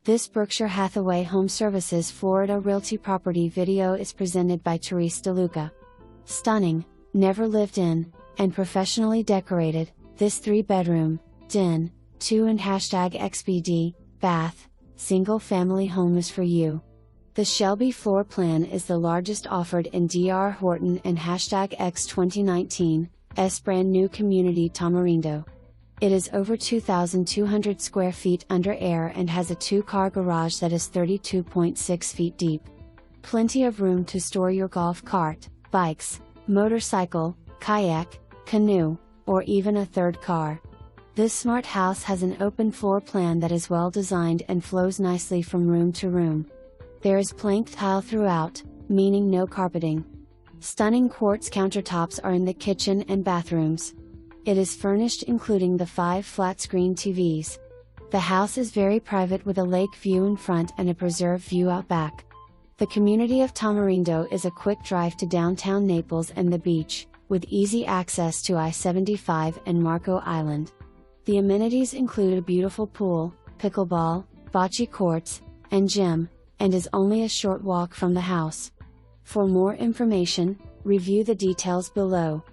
This Berkshire Hathaway HomeServices Florida Realty property video is presented by Therese DeLuca. Stunning, never lived in, and professionally decorated, this 3-bedroom, den, 2 and #XBD, bath, single family home is for you. The Shelby floor plan is the largest offered in DR Horton and #X 2019, brand new community Tamarindo. It is over 2,200 square feet under air and has a 2-car garage that is 32.6 feet deep. Plenty of room to store your golf cart, bikes, motorcycle, kayak, canoe, or even a 3rd car. This smart house has an open floor plan that is well designed and flows nicely from room to room. There is plank tile throughout, meaning no carpeting. Stunning quartz countertops are in the kitchen and bathrooms. It is furnished including the 5 flat-screen TVs. The house is very private with a lake view in front and a preserved view out back. The community of Tamarindo is a quick drive to downtown Naples and the beach, with easy access to I75 and Marco Island. The amenities include a beautiful pool, pickleball, bocce courts, and gym, and is only a short walk from the house. For more information, review the details below.